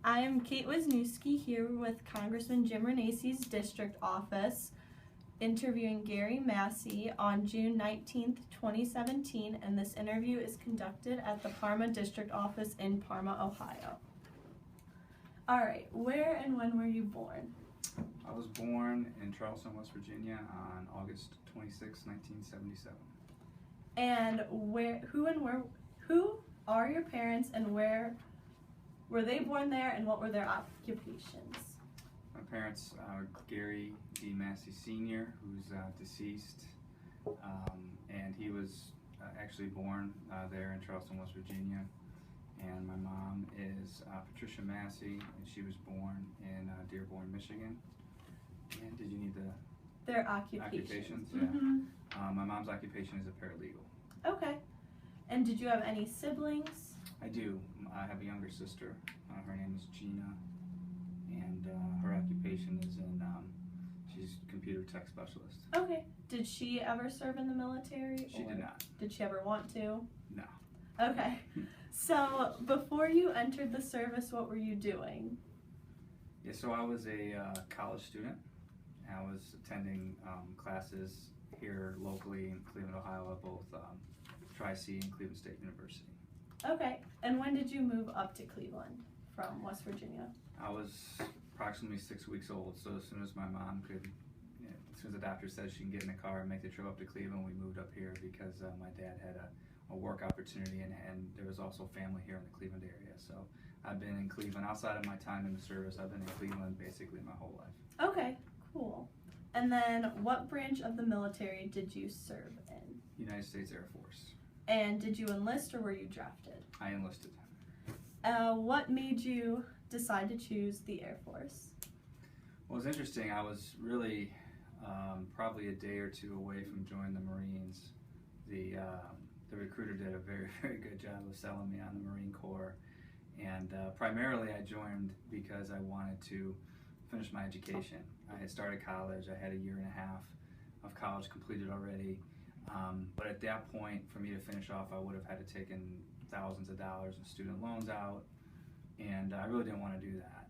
I am Kate Wisniewski here with Congressman Jim Renacci's district office interviewing Gary Massey on June 19th, 2017, and this interview is conducted at the Parma district office in Parma, Ohio. Alright, where and when were you born? I was born in Charleston, West Virginia on August 26, 1977. And who are your parents and where were they born there and what were their occupations? My parents are Gary D. Massey Sr., who's deceased, and he was actually born there in Charleston, West Virginia. And my mom is Patricia Massey, and she was born in Dearborn, Michigan. And did you need their occupations? Yeah. Mm-hmm. My mom's occupation is a paralegal. Okay. And did you have any siblings? I do. I have a younger sister. Her name is Gina, and her occupation is she's a computer tech specialist. Okay. Did she ever serve in the military? She did not. Did she ever want to? No. Okay. So before you entered the service, what were you doing? Yeah, so I was a college student. I was attending classes here locally in Cleveland, Ohio, at both Tri-C and Cleveland State University. Okay. And when did you move up to Cleveland from West Virginia? I was approximately 6 weeks old, so as soon as my mom could, as soon as the doctor said she can get in the car and make the trip up to Cleveland, we moved up here because my dad had a work opportunity and there was also family here in the Cleveland area. So I've been in Cleveland, outside of my time in the service, I've been in Cleveland basically my whole life. Okay, cool. And then what branch of the military did you serve in? United States Air Force. And did you enlist or were you drafted? I enlisted. What made you decide to choose the Air Force? Well, it's interesting. I was really probably a day or two away from joining the Marines. The recruiter did a very, very good job of selling me on the Marine Corps. And primarily I joined because I wanted to finish my education. I had started college. I had a year and a half of college completed already. But at that point, for me to finish off, I would have had to taken thousands of dollars in student loans out, and I really didn't want to do that.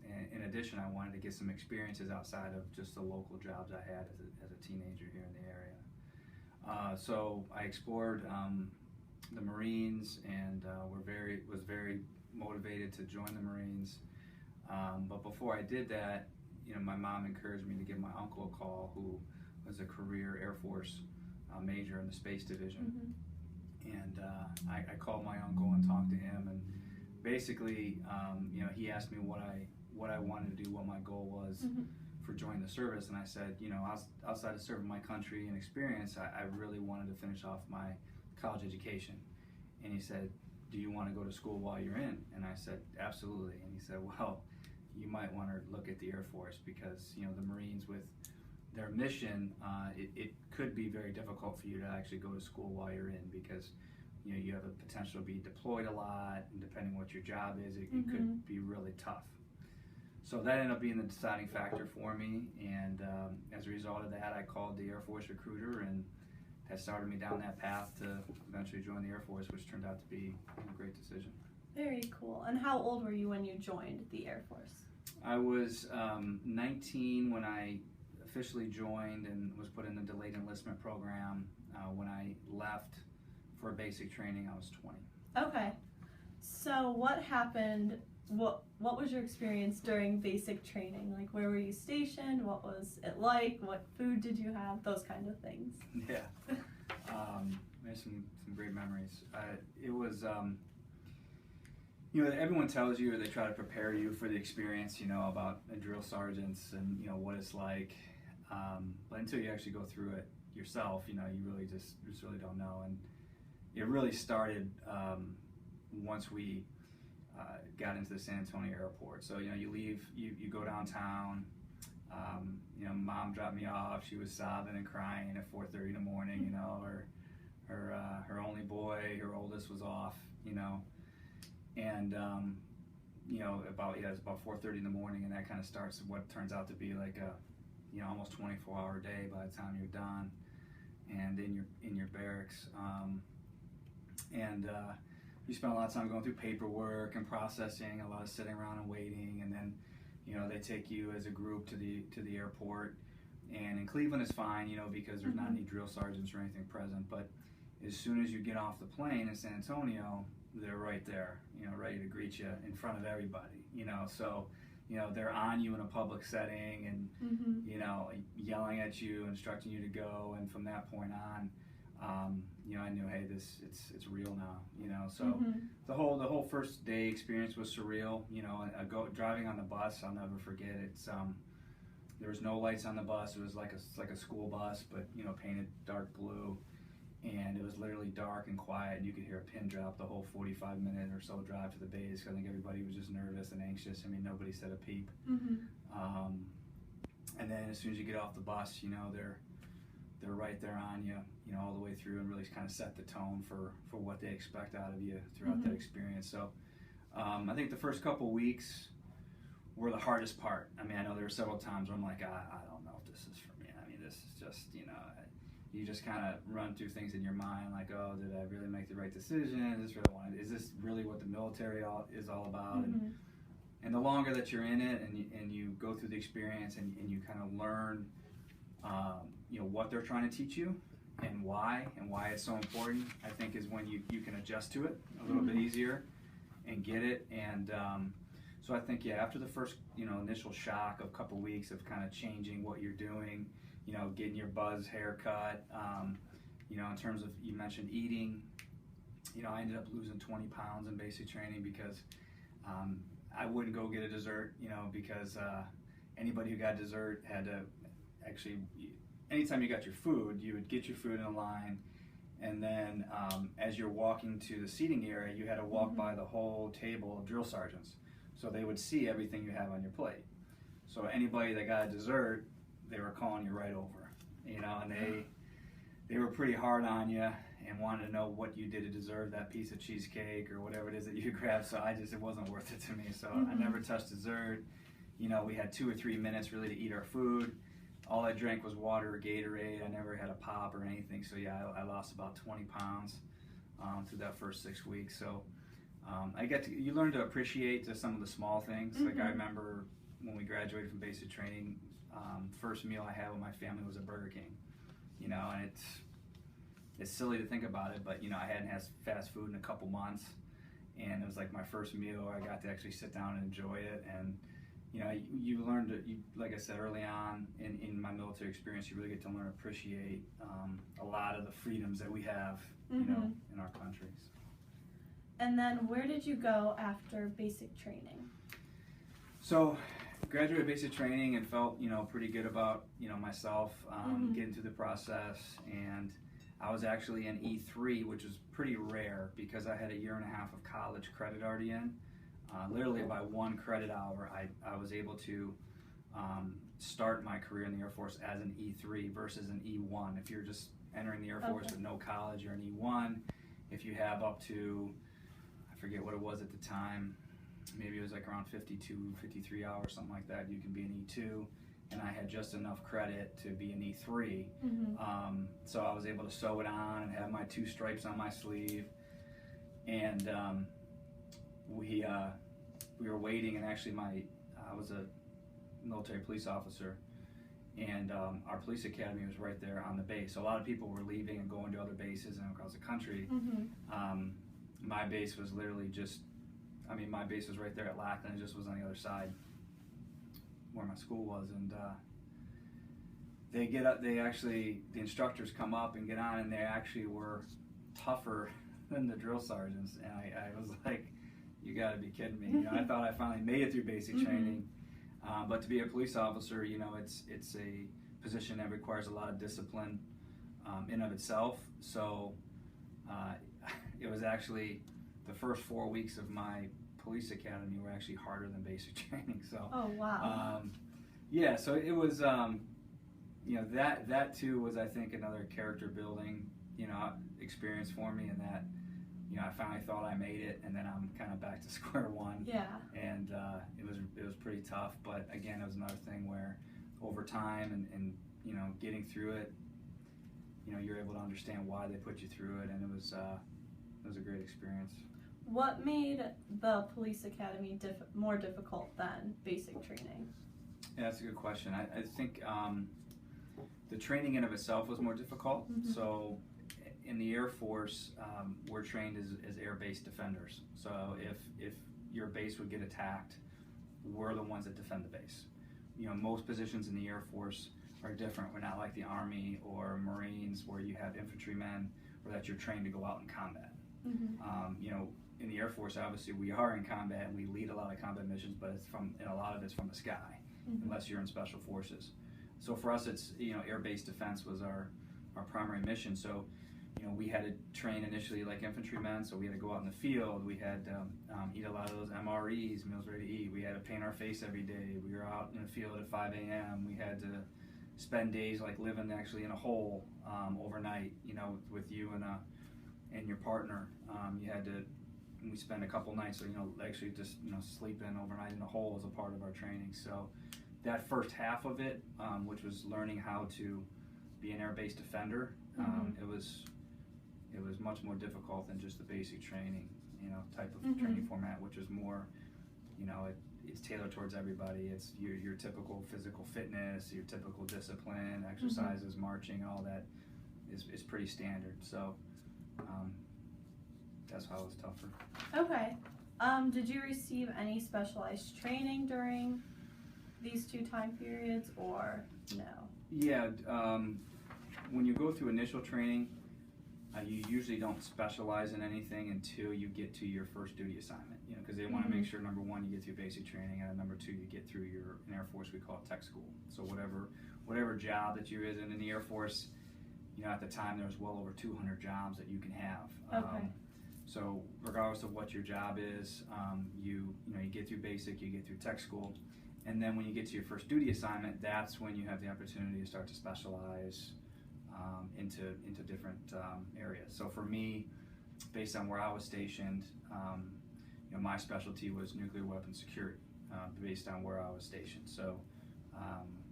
And in addition, I wanted to get some experiences outside of just the local jobs I had as a teenager here in the area. So I explored the Marines and was very motivated to join the Marines. But before I did that, my mom encouraged me to give my uncle a call, who was a career Air Force major in the Space Division. Mm-hmm. And I called my uncle and talked to him, and basically, he asked me what I wanted to do, what my goal was mm-hmm. for joining the service, and I said, outside of serving my country and experience, I really wanted to finish off my college education. And he said, do you want to go to school while you're in? And I said, absolutely. And he said, well, you might want to look at the Air Force because, the Marines, with their mission, it could be very difficult for you to actually go to school while you're in because, you have a potential to be deployed a lot, and depending what your job is, it mm-hmm. could be really tough. So that ended up being the deciding factor for me, and as a result of that, I called the Air Force recruiter, and that started me down that path to eventually join the Air Force, which turned out to be a great decision. Very cool. And how old were you when you joined the Air Force? I was 19 when I officially joined and was put in the delayed enlistment program. When I left for basic training, I was 20. Okay. So what happened? What was your experience during basic training? Like, where were you stationed? What was it like? What food did you have? Those kind of things. Yeah. There's some great memories. It was, everyone tells you, or they try to prepare you for the experience, about drill sergeants and, what it's like. But until you actually go through it yourself, you really just really don't know. And it really started once we got into the San Antonio airport. So, you leave, you go downtown, mom dropped me off. She was sobbing and crying at 4:30 in the morning, her only boy, her oldest, was off, and, it's about 4:30 in the morning, and that kind of starts what turns out to be like a, almost 24-hour day by the time you're done and in your barracks. you spend a lot of time going through paperwork and processing, a lot of sitting around and waiting, and then, you know, they take you as a group to the airport. And in Cleveland is fine, you know, because there's not any drill sergeants or anything present. But as soon as you get off the plane in San Antonio, they're right there, you know, ready to greet you in front of everybody, you know. So, you know, they're on you in a public setting and, you know, yelling at you, instructing you to go. And from that point on, you know, I knew, hey, it's real now, you know. So the whole first day experience was surreal, you know. Driving on the bus, I'll never forget it. There was no lights on the bus. It was like a school bus, but, you know, painted dark blue, and it was literally dark and quiet. And you could hear a pin drop the whole 45-minute or so drive to the base. I think everybody was just nervous and anxious. I mean, nobody said a peep. And then as soon as you get off the bus, you know, they're right there on you, you know, all the way through, and really kind of set the tone for what they expect out of you throughout that experience. So I think the first couple weeks were the hardest part. I mean, I know there were several times where I'm like, I don't know if this is for me. I mean, this is just, you know, you just kind of run through things in your mind like, oh, did I really make the right decision? Is this really what the military is all about? And the longer that you're in it and you go through the experience and you kind of learn, you know, what they're trying to teach you and why it's so important, I think is when you can adjust to it a little bit easier and get it. And so I think, yeah, after the first, you know, initial shock of a couple weeks of kind of changing what you're doing, you know, getting your buzz haircut, you know, in terms of, you mentioned eating, you know, I ended up losing 20 pounds in basic training because I wouldn't go get a dessert, you know, because anybody who got dessert had to actually, anytime you got your food, you would get your food in a line, and then as you're walking to the seating area, you had to walk by the whole table of drill sergeants. So they would see everything you have on your plate. So anybody that got a dessert, they were calling you right over, you know, and they were pretty hard on you and wanted to know what you did to deserve that piece of cheesecake or whatever it is that you grabbed. So it wasn't worth it to me. So I never touched dessert. You know, we had 2 or 3 minutes really to eat our food. All I drank was water or Gatorade. I never had a pop or anything. So yeah, I lost about 20 pounds through that first 6 weeks. So you learn to appreciate just some of the small things. Like I remember when we graduated from basic training, first meal I had with my family was a Burger King. You know, and it's silly to think about it, but, you know, I hadn't had fast food in a couple months, and it was like my first meal where I got to actually sit down and enjoy it. And, you know, you learn to, like I said early on in my military experience, you really get to learn to appreciate a lot of the freedoms that we have, you know, in our countries. And then where did you go after basic training? So, graduated basic training and felt, you know, pretty good about, you know, myself, getting through the process. And I was actually in E3, which is pretty rare because I had a 1.5 years of college credit already in. Literally by 1 credit hour, I was able to start my career in the Air Force as an E3 versus an E1. If you're just entering the Air Force with no college, you're an E1. If you have up to, I forget what it was at the time, maybe it was like around 52, 53 hours, something like that, you can be an E2. And I had just enough credit to be an E3. So I was able to sew it on and have my 2 stripes on my sleeve. And we were waiting, and actually I was a military police officer, and our police academy was right there on the base. So a lot of people were leaving and going to other bases and across the country. My base was literally my base was right there at Lackland. It just was on the other side where my school was. And they get up, the instructors come up and get on, and they actually were tougher than the drill sergeants. And I was like, you gotta be kidding me. You know, I thought I finally made it through basic training. But to be a police officer, you know, it's a position that requires a lot of discipline in of itself. So it was actually the first 4 weeks of my police academy were actually harder than basic training. So yeah, so it was you know, that too was, I think, another character building, you know, experience for me, in that, you know, I finally thought I made it, and then I'm kind of back to square one. Yeah. And it was pretty tough, but again, it was another thing where over time and you know, getting through it, you know, you're able to understand why they put you through it, and it was a great experience. What made the police academy more difficult than basic training? Yeah, that's a good question. I think the training in of itself was more difficult. Mm-hmm. So in the Air Force, we're trained as air-based defenders. So if your base would get attacked, we're the ones that defend the base. You know, most positions in the Air Force are different. We're not like the Army or Marines where you have infantrymen or that you're trained to go out in combat. Mm-hmm. You know, in the Air Force, obviously we are in combat and we lead a lot of combat missions, but a lot of it's from the sky, Mm-hmm. unless you're in special forces. So for us, it's, you know, air-based defense was our primary mission. So, you know, we had to train initially like infantrymen, so we had to go out in the field. We had to eat a lot of those MREs, meals ready to eat. We had to paint our face every day. We were out in the field at 5 a.m. We had to spend days like living actually in a hole overnight, you know, with you and your partner. We spent a couple nights, so, you know, actually just, you know, sleeping overnight in a hole as a part of our training. So that first half of it, which was learning how to be an air-based defender, Mm-hmm. it was much more difficult than just the basic training, you know, type of Mm-hmm. training format, which was more, you know, it's tailored towards everybody. It's your typical physical fitness, your typical discipline, exercises, Mm-hmm. marching, all that is pretty standard. So that's how it was tougher. Okay. Did you receive any specialized training during these two time periods, or no? Yeah, when you go through initial training, you usually don't specialize in anything until you get to your first duty assignment. You know, because they want to make sure, number one, you get through basic training, and number two, you get through in Air Force we call it tech school. So whatever job that you're in the Air Force, you know, at the time there was well over 200 jobs that you can have. Okay. So regardless of what your job is, you get through basic, you get through tech school, and then when you get to your first duty assignment, that's when you have the opportunity to start to specialize into different areas. So for me, based on where I was stationed, you know, my specialty was nuclear weapons security, based on where I was stationed. So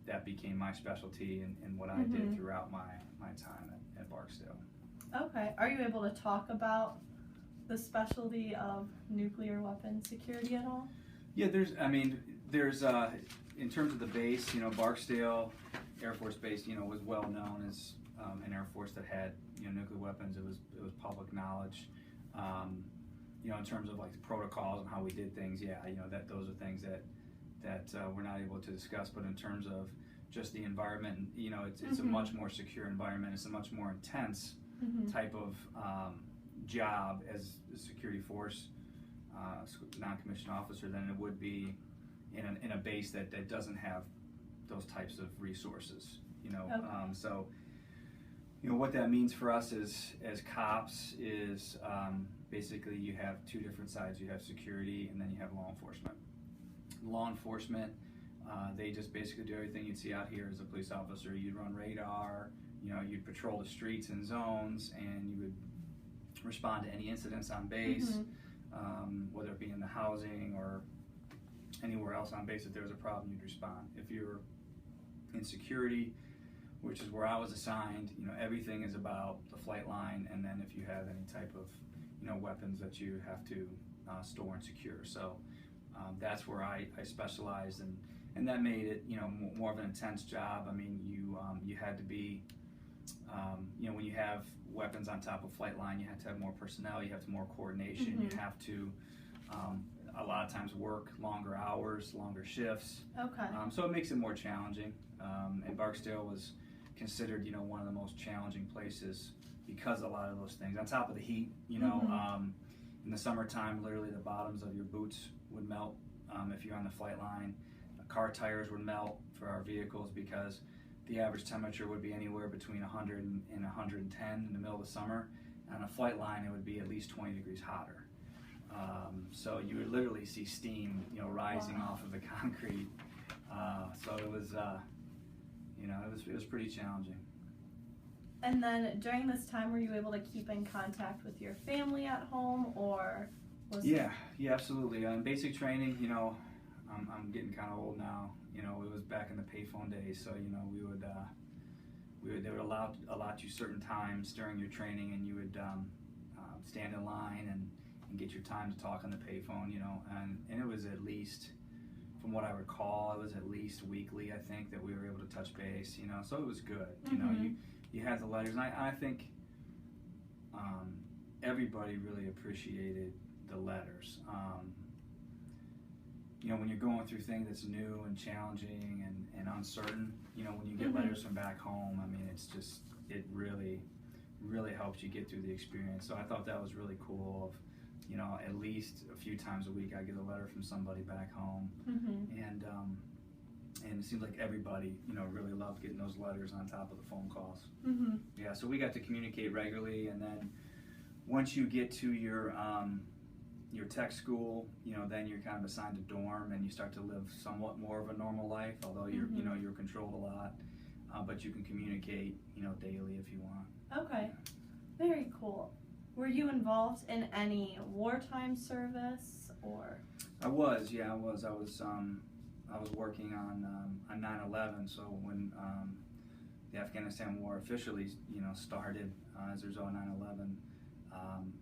that became my specialty and what I did throughout my time at Barksdale. Okay. Are you able to talk about the specialty of nuclear weapons security at all? Yeah, there's in terms of the base, you know, Barksdale Air Force Base, you know, was well known as an Air Force that had, you know, nuclear weapons. It was public knowledge. You know, in terms of like the protocols and how we did things, yeah, you know, those are things that we're not able to discuss. But in terms of just the environment, you know, it's a much more secure environment. It's a much more intense type of job as a security force non-commissioned officer than it would be in a base that doesn't have those types of resources. You know, Okay. So you know what that means for us as cops is basically you have two different sides. You have security and then you have law enforcement. Law enforcement, they just basically do everything you'd see out here as a police officer. You'd run radar, you know, you'd patrol the streets and zones, and you would respond to any incidents on base, whether it be in the housing or anywhere else on base. If there was a problem, you'd respond. If you're in security, which is where I was assigned, you know, everything is about the flight line, and then if you have any type of, you know, weapons that you have to store and secure. So that's where I specialized, and that made it, you know, more of an intense job. I mean, you had to be, you know, when you have weapons on top of flight line, you have to have more personnel, you have to more coordination, you have to a lot of times work longer hours, longer shifts. Okay. So it makes it more challenging. And Barksdale was considered, you know, one of the most challenging places because a lot of those things. On top of the heat, you know, in the summertime, literally the bottoms of your boots would melt if you're on the flight line. Car tires would melt for our vehicles because the average temperature would be anywhere between 100 and 110 in the middle of the summer. On a flight line, it would be at least 20 degrees hotter. So you would literally see steam, you know, rising off of the concrete. So it was, you know, it was pretty challenging. And then during this time, were you able to keep in contact with your family at home, or was Yeah, absolutely. Basic training, you know, I'm getting kind of old now. You know, it was back in the payphone days, so you know they would allot you certain times during your training, and you would stand in line and get your time to talk on the payphone, you know, and it was at least, from what I recall, it was at least weekly, I think, that we were able to touch base, you know, so it was good. You know, you had the letters, and I think everybody really appreciated the letters. You know, when you're going through things that's new and challenging and uncertain, you know, when you get letters from back home, I mean, it's just, it really helps you get through the experience. So I thought that was really cool. Of, you know, at least a few times a week I get a letter from somebody back home, and it seems like everybody, you know, really loved getting those letters on top of the phone calls. Yeah, so we got to communicate regularly, and then once you get to your tech school, you know, then you're kind of assigned a dorm and you start to live somewhat more of a normal life, although you're, you know, you're controlled a lot, but you can communicate, you know, daily if you want. Okay, very cool. Were you involved in any wartime service, or? I was, yeah, I was. I was working on 9/11. So when the Afghanistan war officially, you know, started as a result of 9/11,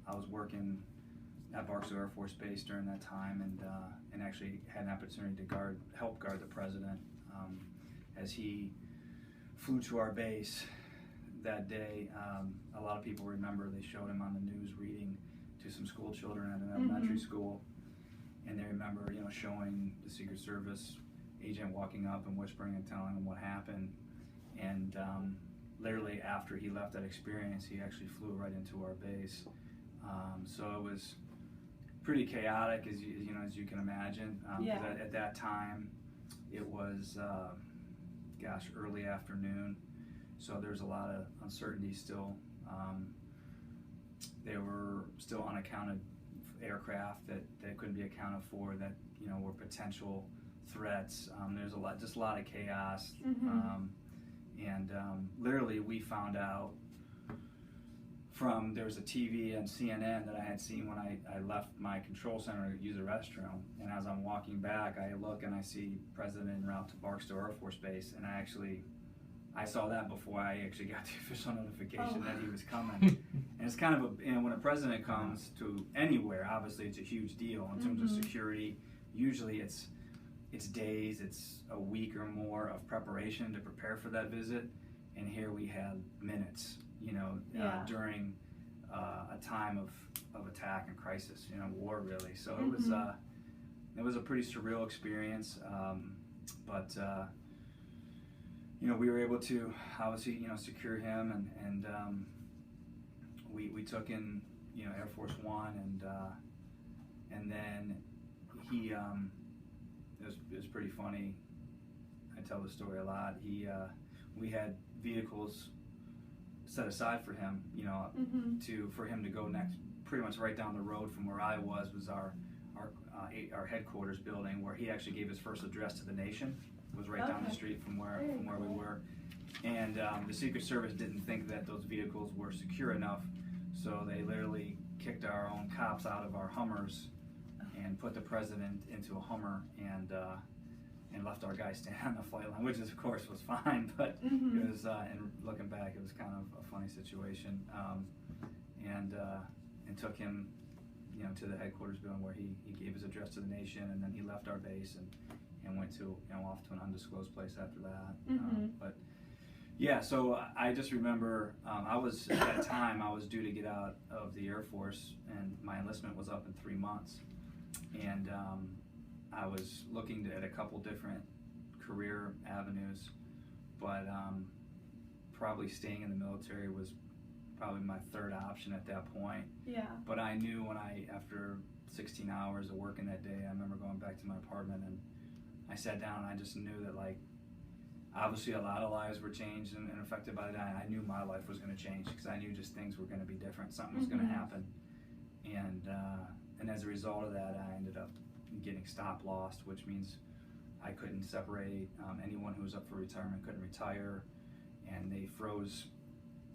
I was working at Barksdale Air Force Base during that time, and actually had an opportunity to help guard the president as he flew to our base that day. A lot of people remember they showed him on the news reading to some school children at an elementary school, and they remember, you know, showing the Secret Service agent walking up and whispering and telling him what happened. And literally after he left that experience, he actually flew right into our base. So it was pretty chaotic, as you can imagine. At that time, it was early afternoon, so there's a lot of uncertainty still. There were still unaccounted aircraft that couldn't be accounted for, that, you know, were potential threats. There's just a lot of chaos, and literally we found out from, there was a TV on CNN that I had seen when I left my control center to use the restroom, and as I'm walking back, I look and I see President en route to Barksdale Air Force Base, and I saw that before I actually got the official notification that he was coming. And it's kind of you know, when a president comes to anywhere, obviously it's a huge deal in terms of security. Usually it's days, it's a week or more of preparation to prepare for that visit, and here we had minutes, you know, during a time of attack and crisis, you know, war really. So it was a pretty surreal experience, but you know, we were able to obviously, you know, secure him, and we took in, you know, Air Force One, and then he it was pretty funny. I tell the story a lot. We had vehicles set aside for him, you know, for him to go next, pretty much right down the road from where I was our headquarters building, where he actually gave his first address to the nation. Was right down the street from where we were, and the Secret Service didn't think that those vehicles were secure enough, so they literally kicked our own cops out of our Hummers and put the president into a Hummer, and left our guy standing on the flight line, which of course was fine, but it was, and looking back, it was kind of a funny situation, and took him, you know, to the headquarters building, where he gave his address to the nation, and then he left our base and went to, you know, off to an undisclosed place after that. But yeah, so I just remember I was, at that time, I was due to get out of the Air Force, and my enlistment was up in 3 months, and I was looking at a couple different career avenues, but probably staying in the military was probably my third option at that point. Yeah. But I knew after 16 hours of working that day, I remember going back to my apartment, and I sat down, and I just knew that, like, obviously a lot of lives were changed and affected by that. I knew my life was going to change, because I knew just things were going to be different. Something was going to happen. And as a result of that, I ended up getting stop lost, which means I couldn't separate. Anyone who was up for retirement couldn't retire, and they froze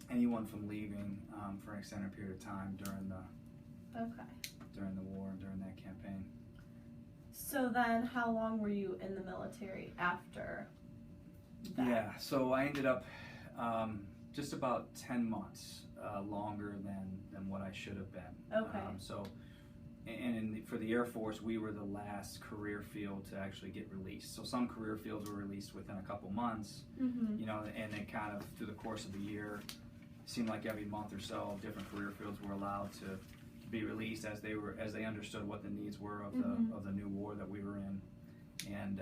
anyone from leaving for an extended period of time during the war and during that campaign. So then, how long were you in the military after that? Yeah, so I ended up just about 10 months longer than what I should have been. Okay. So for the Air Force, we were the last career field to actually get released. So some career fields were released within a couple months, you know, and it kind of through the course of the year, seemed like every month or so, different career fields were allowed to be released as they understood what the needs were of the new war that we were in, and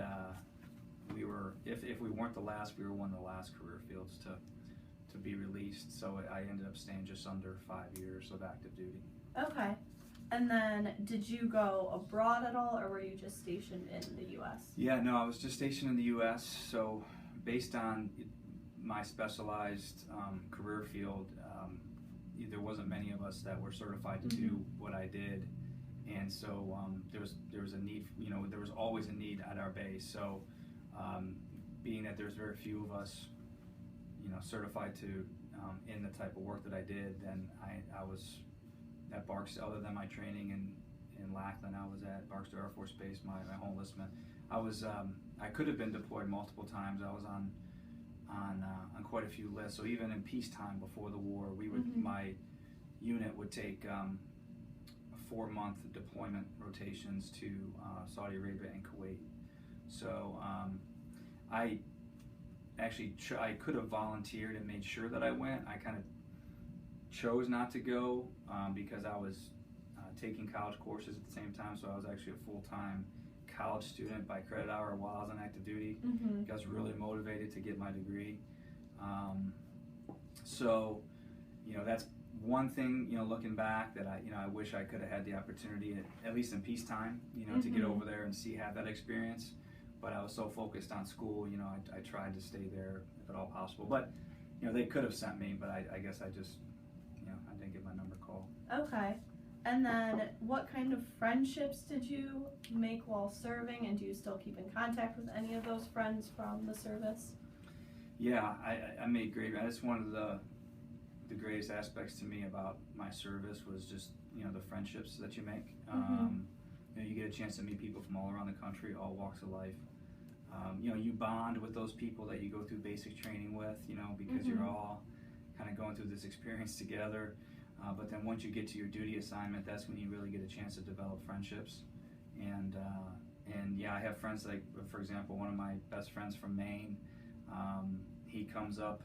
we were if we weren't the last, we were one of the last career fields to be released. So I ended up staying just under 5 years of active duty. Okay. And then, did you go abroad at all, or were you just stationed in the U.S.? Yeah, no, I was just stationed in the U.S. So, based on my specialized career field, there wasn't many of us that were certified to do what I did, and so there was a need. You know, there was always a need at our base. So, being that there's very few of us, you know, certified to in the type of work that I did, then I was at Barksdale. Other than my training in Lackland, I was at Barksdale Air Force Base, my home enlistment. I could have been deployed multiple times. I was on quite a few lists. So even in peacetime before the war, my unit would take 4-month deployment rotations to Saudi Arabia and Kuwait. So I could have volunteered and made sure that I went. I kind of chose not to go because I was taking college courses at the same time, so I was actually a full-time college student by credit hour while I was on active duty. I was really motivated to get my degree. So, you know, that's one thing, you know, looking back that I wish I could have had the opportunity, at least in peacetime, you know, to get over there and have that experience. But I was so focused on school, you know, I tried to stay there if at all possible. But, you know, they could have sent me, but I guess I just, you know, I didn't get my number called. Okay. And then what kind of friendships did you make while serving, and do you still keep in contact with any of those friends from the service? Yeah, I made great. That's one of the greatest aspects to me about my service was just, you know, the friendships that you make. You know, you get a chance to meet people from all around the country, all walks of life. You know, you bond with those people that you go through basic training with, you know, because you're all kind of going through this experience together. But then once you get to your duty assignment, that's when you really get a chance to develop friendships. And yeah, I have friends like, for example, one of my best friends from Maine. He comes up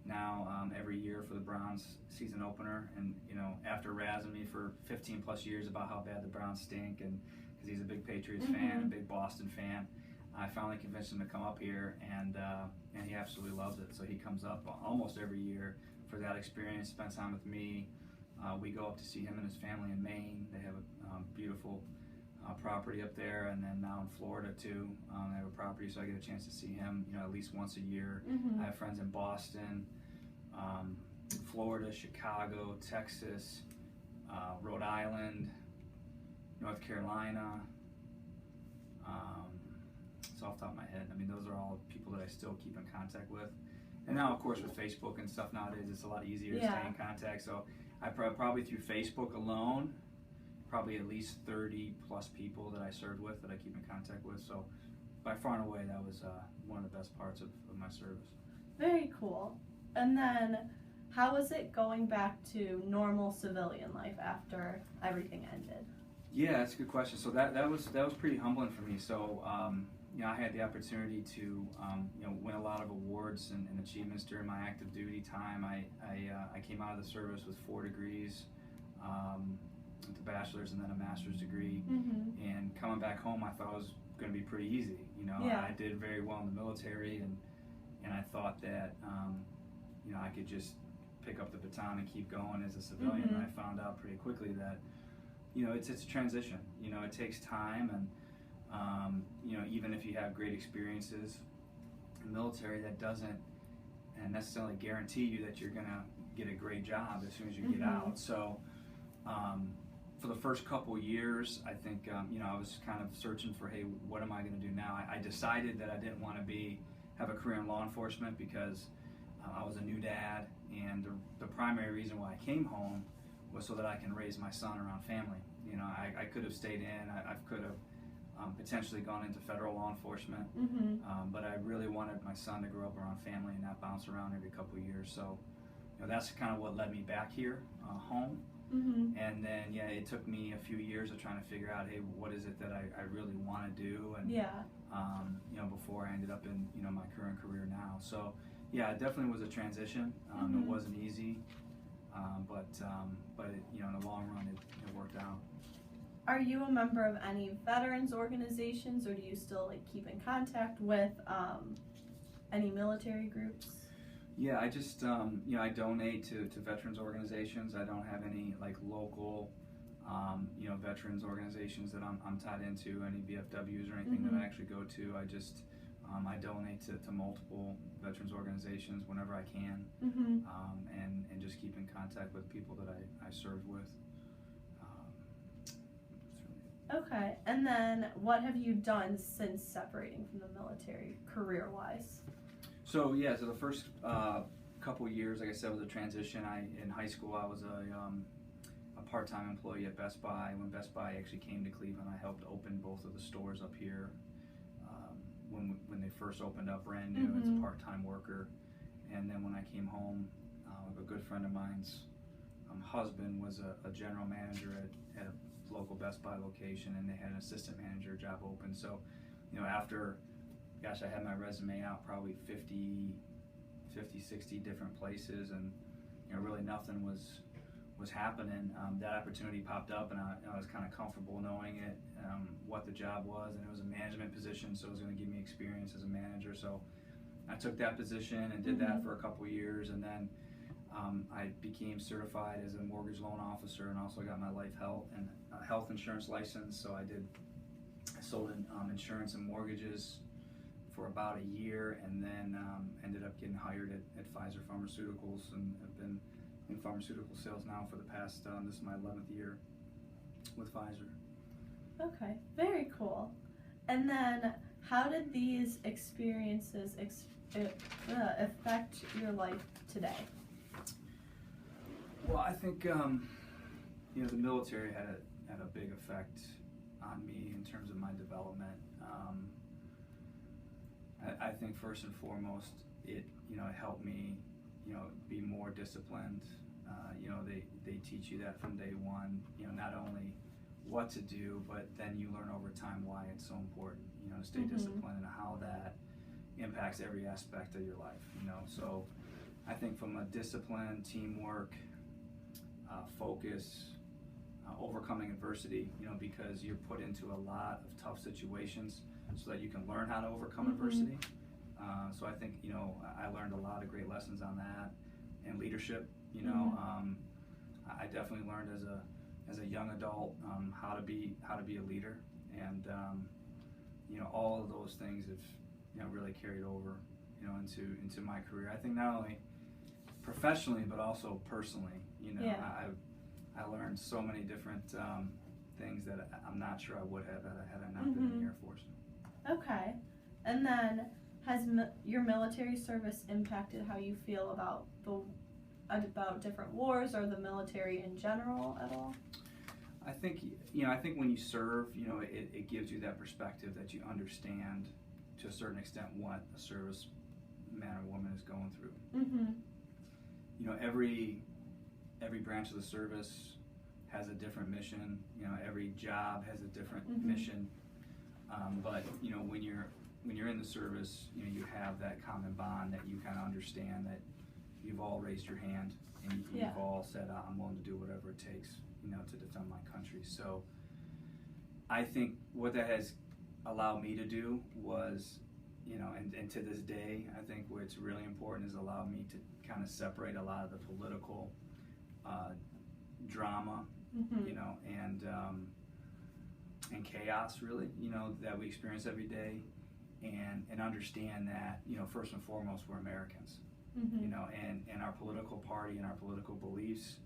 now every year for the Browns season opener, and you know, after razzing me for 15 plus years about how bad the Browns stink, and because he's a big Patriots fan, a big Boston fan, I finally convinced him to come up here, and he absolutely loves it. So he comes up almost every year for that experience, spends time with me. We go up to see him and his family in Maine. They have a beautiful property up there, and then now in Florida too. They have a property, so I get a chance to see him, you know, at least once a year. I have friends in Boston, Florida, Chicago, Texas, Rhode Island, North Carolina. So off the top of my head, I mean, those are all people that I still keep in contact with. And now, of course, with Facebook and stuff nowadays, it's a lot easier to stay in contact. So I probably through Facebook alone, probably at least 30 plus people that I served with that I keep in contact with. So by far and away, that was one of the best parts of my service. Very cool. And then how was it going back to normal civilian life after everything ended? Yeah, that's a good question. So that was pretty humbling for me. So you know, I had the opportunity to you know, win a lot of awards and achievements during my active duty time. I came out of the service with 4 degrees, with a bachelor's and then a master's degree. And coming back home, I thought it was going to be pretty easy. You know, I did very well in the military, and I thought that you know, I could just pick up the baton and keep going as a civilian. And I found out pretty quickly that, you know, it's a transition. You know, it takes time, and you know, even if you have great experiences in the military, that doesn't necessarily guarantee you that you're gonna get a great job as soon as you get out. So for the first couple years, I think you know, I was kind of searching for, hey, what am I gonna do now? I decided that I didn't want to have a career in law enforcement because I was a new dad, and the primary reason why I came home was so that I can raise my son around family. You know, I could have stayed in, I could have potentially gone into federal law enforcement, but I really wanted my son to grow up around family and not bounce around every couple of years. So, you know, that's kind of what led me back here home. And then, yeah, it took me a few years of trying to figure out, hey, what is it that I really want to do? And, you know, before I ended up in, you know, my current career now. So, yeah, it definitely was a transition. It wasn't easy, but it, you know, in the long run, it worked out. Are you a member of any veterans organizations, or do you still like keep in contact with any military groups? Yeah, I just you know, I donate to veterans organizations. I don't have any like local you know, veterans organizations that I'm tied into, any VFWs or anything that I actually go to. I just I donate to multiple veterans organizations whenever I can, and just keep in contact with people that I served with. Okay, and then what have you done since separating from the military, career-wise? So yeah, so the first couple years, like I said, was a transition. In high school, I was a part-time employee at Best Buy. When Best Buy actually came to Cleveland, I helped open both of the stores up here. When they first opened up brand new as a part-time worker, and then when I came home, a good friend of mine's husband was a general manager at a local Best Buy location, and they had an assistant manager job open. So, you know, after, gosh, I had my resume out probably 50, 60 different places, and, you know, really nothing was happening. That opportunity popped up, and I was kind of comfortable knowing it, what the job was, and it was a management position, so it was going to give me experience as a manager. So I took that position and did that for a couple years, and then I became certified as a mortgage loan officer, and also got my health insurance license. So I sold insurance and mortgages for about a year, and then ended up getting hired at Pfizer Pharmaceuticals, and have been in pharmaceutical sales now for the past, this is my 11th year with Pfizer. Okay, very cool. And then how did these experiences affect your life today? Well, I think you know, the military had a big effect on me in terms of my development. I think first and foremost, it helped me, you know, be more disciplined. You know, they teach you that from day one. You know, not only what to do, but then you learn over time why it's so important. You know, to stay disciplined and how that impacts every aspect of your life. You know, so I think from a discipline, teamwork, focus, overcoming adversity, you know, because you're put into a lot of tough situations so that you can learn how to overcome adversity. So I think, you know, I learned a lot of great lessons on that, and leadership. You know, I definitely learned as a young adult how to be a leader, and you know, all of those things have, you know, really carried over, you know, into my career. I think not only professionally but also personally. You know, I learned so many different things that I'm not sure I would have had I not been in the Air Force. Okay, and then has your military service impacted how you feel about different wars or the military in general at all? I think, you know, when you serve, you know, it gives you that perspective that you understand to a certain extent what a service man or woman is going through. You know, every branch of the service has a different mission. You know, every job has a different mission. But you know, when you're in the service, you know, you have that common bond that you kind of understand that you've all raised your hand, and you've all said, I'm willing to do whatever it takes, you know, to defend my country. So I think what that has allowed me to do was, you know, and to this day, I think what's really important is allowed me to kind of separate a lot of the political drama, you know, and chaos, really, you know, that we experience every day, and understand that, you know, first and foremost, we're Americans, you know, and our political party and our political beliefs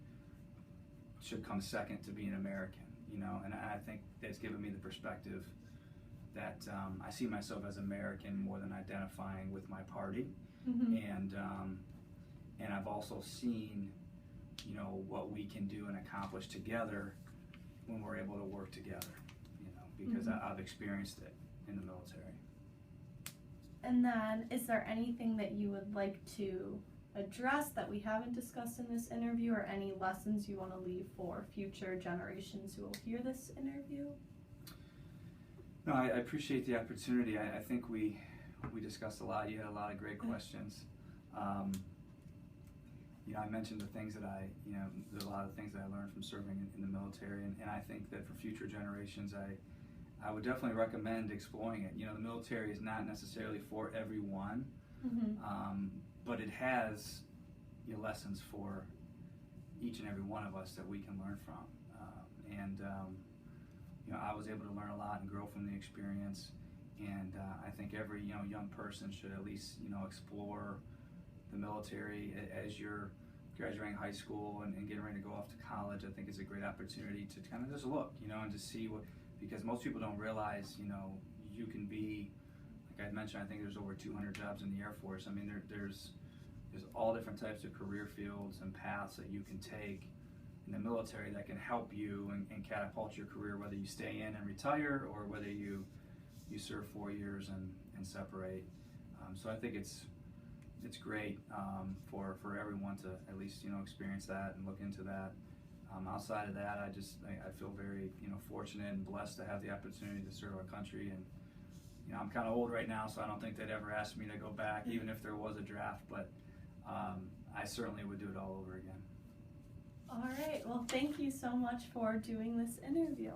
should come second to being American, you know, and I think that's given me the perspective that I see myself as American more than identifying with my party, and I've also seen, you know, what we can do and accomplish together when we're able to work together, you know, because I've experienced it in the military. And then, is there anything that you would like to address that we haven't discussed in this interview, or any lessons you want to leave for future generations who will hear this interview? No, I appreciate the opportunity. I think we discussed a lot. You had a lot of great questions. I mentioned the things that there's a lot of things that I learned from serving in the military, and I think that for future generations, I would definitely recommend exploring it. The military is not necessarily for everyone, but it has lessons for each and every one of us that we can learn from. I was able to learn a lot and grow from the experience, and I think every young person should at least explore the military as you're graduating high school and getting ready to go off to college. I think it's a great opportunity to kind of just look, and to see what, because most people don't realize, you can be, like I mentioned, I think there's over 200 jobs in the Air Force. I mean, there's all different types of career fields and paths that you can take in the military that can help you and catapult your career, whether you stay in and retire or whether you serve 4 years and separate. So I think it's great for everyone to at least experience that and look into that. Outside of that, I feel very fortunate and blessed to have the opportunity to serve our country. And I'm kind of old right now, so I don't think they'd ever ask me to go back, even if there was a draft. But I certainly would do it all over again. All right. Well, thank you so much for doing this interview.